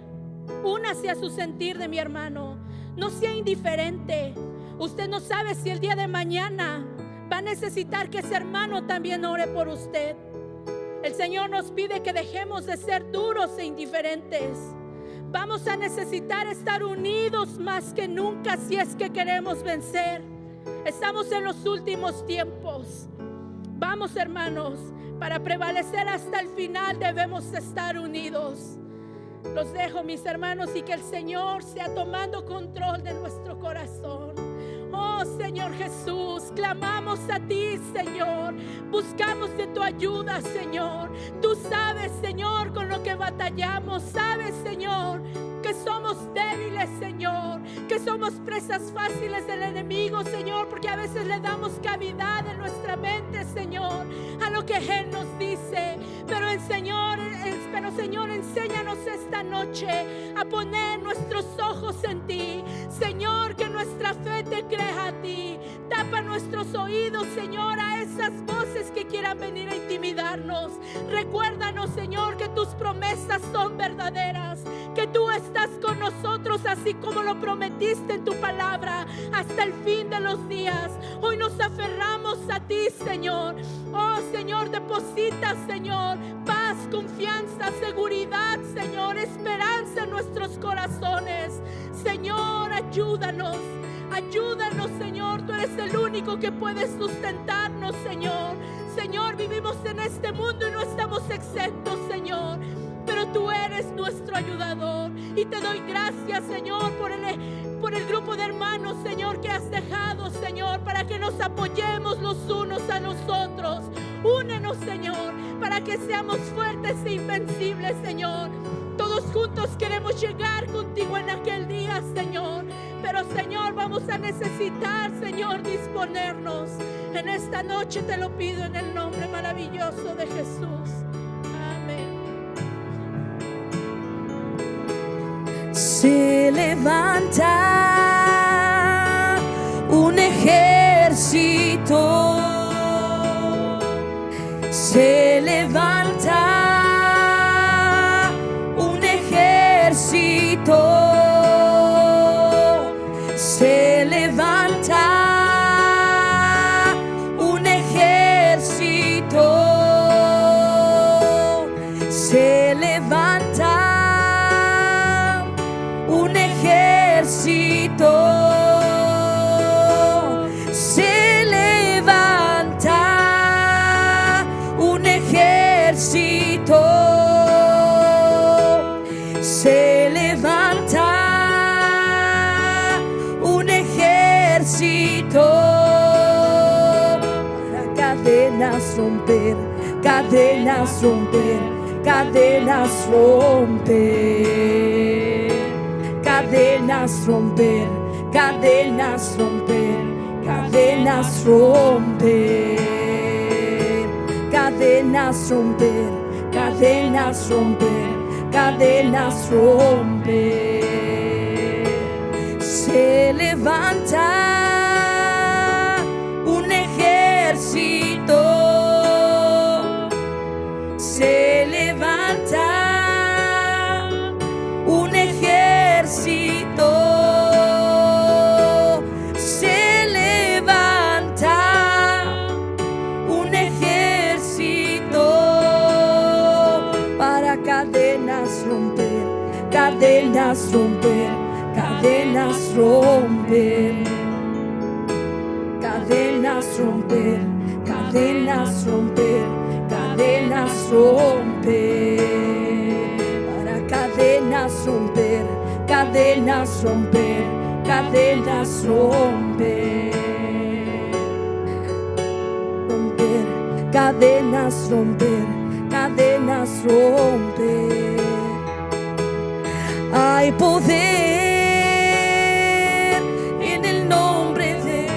Únase a su sentir de mi hermano. No sea indiferente. Usted no sabe si el día de mañana va a necesitar que ese hermano también ore por usted. El Señor nos pide que dejemos de ser duros e indiferentes. Vamos a necesitar estar unidos más que nunca si es que queremos vencer. Estamos en los últimos tiempos. Vamos, hermanos, para prevalecer hasta el final debemos estar unidos. Los dejo, mis hermanos, y que el Señor sea tomando control de nuestro corazón. Oh Señor Jesús, clamamos a ti, Señor. Buscamos de tu ayuda, Señor. Tú sabes, Señor, con lo que batallamos. Sabes, Señor, que somos débiles, Señor, que somos presas fáciles del enemigo, Señor, porque a veces le damos cavidad en nuestra mente, Señor, a lo que Él nos dice. Pero Señor, enséñanos esta noche a poner nuestros ojos en ti, Señor, que nuestra fe te crea a ti. Tapa nuestros oídos, Señor, a esas voces que quieran venir a intimidarnos. Recuérdanos, Señor, que tus promesas son verdaderas, que tú estás con nosotros así como lo prometiste en tu palabra hasta el fin de los días. Hoy nos aferramos a ti, Señor. Oh Señor, deposita, Señor, paz, confianza, seguridad, Señor, esperanza en nuestros corazones. Señor, ayúdanos. Ayúdanos, Señor, tú eres el único que puede sustentarnos, Señor. Señor, vivimos en este mundo y no estamos exentos, Señor, pero tú eres nuestro ayudador. Y te doy gracias, Señor, por el grupo de hermanos, Señor, que has dejado, Señor, para que nos apoyemos los unos a los otros. Únenos, Señor, para que seamos fuertes e invencibles, Señor. Todos juntos queremos llegar contigo en aquel día, Señor. Pero, Señor, vamos a necesitar, Señor, disponernos. En esta noche te lo pido en el nombre maravilloso de Jesús. Amén. Se levanta un ejército. Se levanta un ejército. Se levanta un ejército. Se levanta un ejército. Se levanta un ejército. Se levanta un ejército para cadenas romper, cadenas romper, cadenas romper, cadenas romper, cadenas romper, cadenas romper, cadenas romper, cadenas romper, cadenas romper. Se levanta un ejército, se levanta un ejército, se levanta un ejército para cadenas romper, cadenas romper, cadenas romper, cadenas romper, cadenas romper, cadenas romper, para cadenas romper, cadenas romper, cadenas romper, romper, cadenas romper, cadenas romper. Hay poder en el nombre de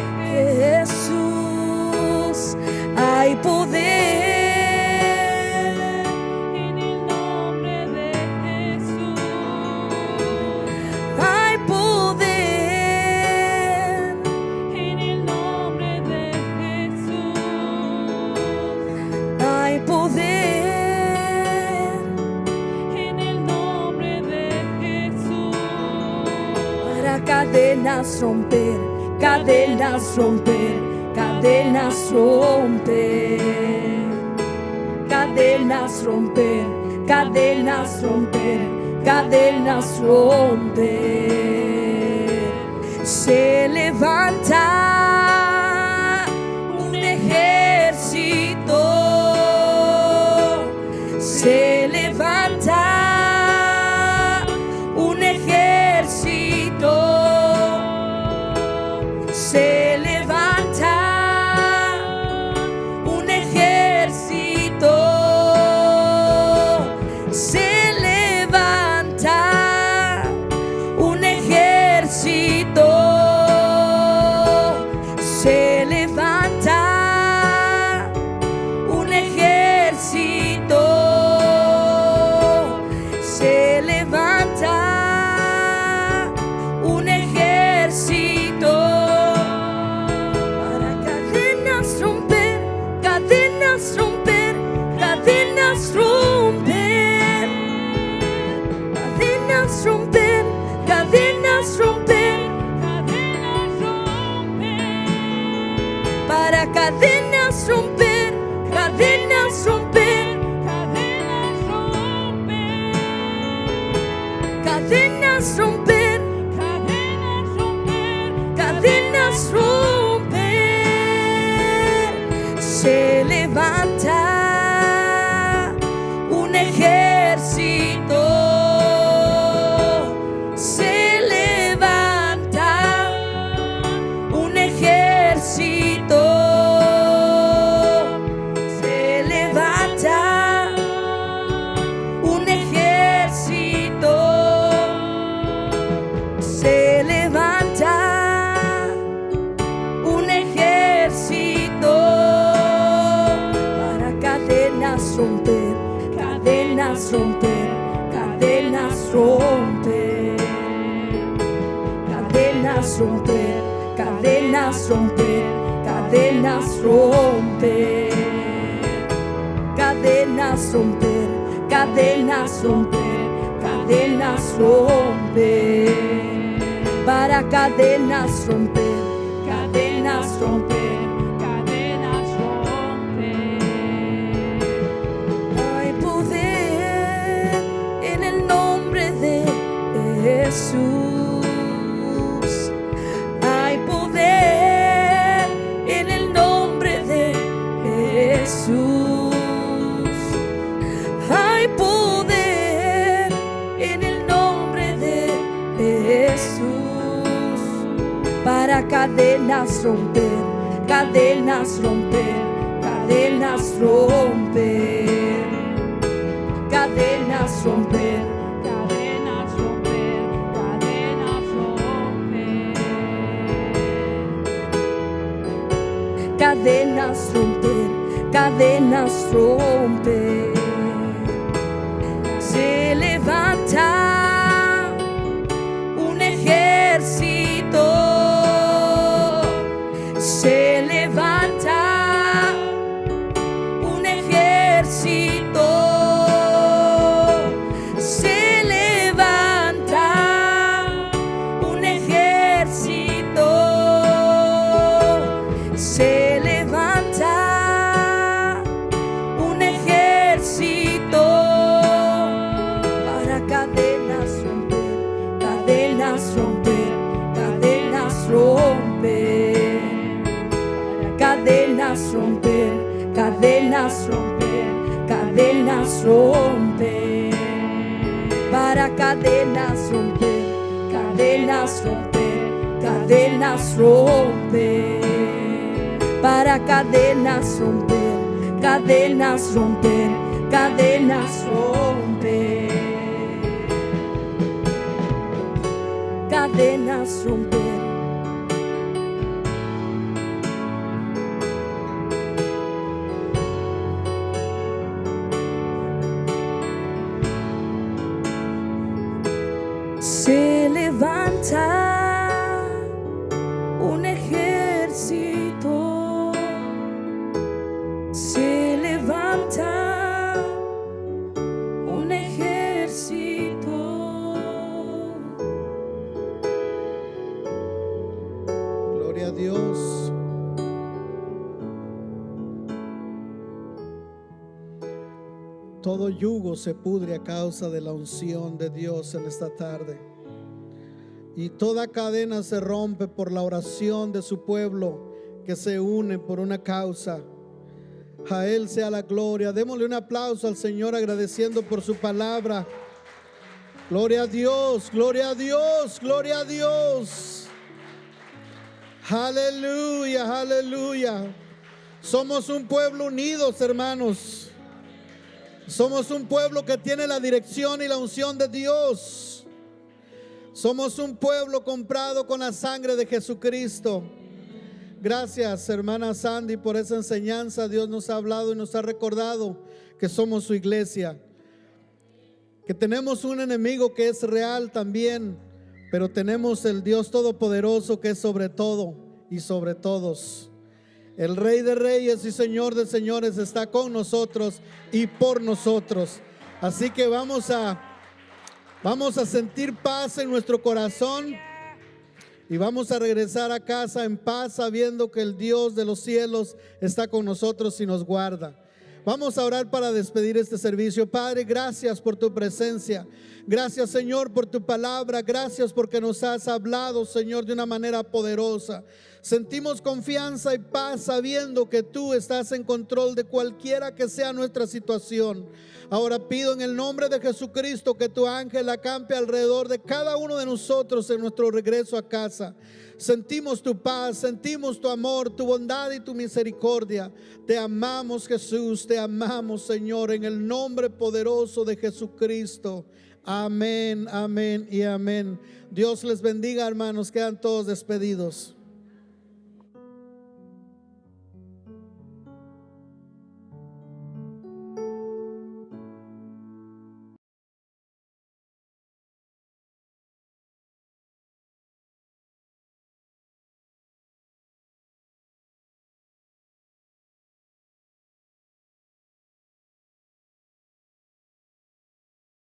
Jesús, hay poder en el nombre de Jesús, hay poder en el nombre de Jesús, hay poder en el nombre de Jesús para cadenas romper, cadenas romper, cadenas romper, cadenas romper, cadenas romper, cadenas romper. Se levanta un ejército, se levanta un ejército, se levanta un ejército, se levanta un ejército, se levanta un ejército, se levanta un ejército para cadenas romper, cadenas romper, cadenas romper, cadenas romper, cadenas romper, cadenas romper, para cadenas romper, cadenas romper, cadenas romper, cadenas romper, cadenas romper, cadenas romper. Se levanta un ejército, se levanta un ejército, se levanta un ejército, se levanta un ejército para cadenas romper, cadenas romper, cadenas romper, cadenas romper, cadenas romper, cadenas romper, cadenas romper, cadenas romper, cadenas romper, para cadenas romper, cadenas romper, cadenas romper. Hay poder en el nombre de Jesús, hay poder en el nombre de Jesús, hay poder en el nombre de Jesús para cadenas romper, cadenas romper, cadenas romper, cadenas romper, cadenas romper, cadenas romper. cadenas romper, cadenas romper. Se levanta un ejército, se levanta un ejército, se levanta un ejército, se levanta un ejército para cadenas romper, cadenas romper, cadenas romper, para cadenas romper, cadenas romper, cadenas romper, para cadenas romper, cadenas romper, cadenas romper, para cadenas romper, cadenas romper, cadenas romper, cadenas romper. Se levanta un ejército, se levanta un ejército. Gloria a Dios. Todo yugo se pudre a causa de la unción de Dios en esta tarde. Y toda cadena se rompe por la oración de su pueblo que se une por una causa. A Él sea la gloria. Démosle un aplauso al Señor agradeciendo por su palabra. Gloria a Dios, gloria a Dios, gloria a Dios. Aleluya, aleluya. Somos un pueblo unidos, hermanos. Somos un pueblo que tiene la dirección y la unción de Dios. Somos un pueblo comprado con la sangre de Jesucristo. Gracias, hermana Sandy, por esa enseñanza. Dios nos ha hablado y nos ha recordado que somos su iglesia, que tenemos un enemigo que es real también, pero tenemos el Dios todopoderoso que es sobre todo y sobre todos. El Rey de Reyes y Señor de Señores está con nosotros y por nosotros. Así que vamos a sentir paz en nuestro corazón y vamos a regresar a casa en paz, sabiendo que el Dios de los cielos está con nosotros y nos guarda. Vamos a orar para despedir este servicio. Padre, gracias por tu presencia. Gracias, Señor, por tu palabra. Gracias porque nos has hablado, Señor, de una manera poderosa. Sentimos confianza y paz sabiendo que tú estás en control de cualquiera que sea nuestra situación. Ahora pido en el nombre de Jesucristo que tu ángel acampe alrededor de cada uno de nosotros en nuestro regreso a casa. Sentimos tu paz, sentimos tu amor, tu bondad y tu misericordia. Te amamos, Jesús, te amamos, Señor, en el nombre poderoso de Jesucristo. Amén, amén y amén. Dios les bendiga, hermanos. Quedan todos despedidos.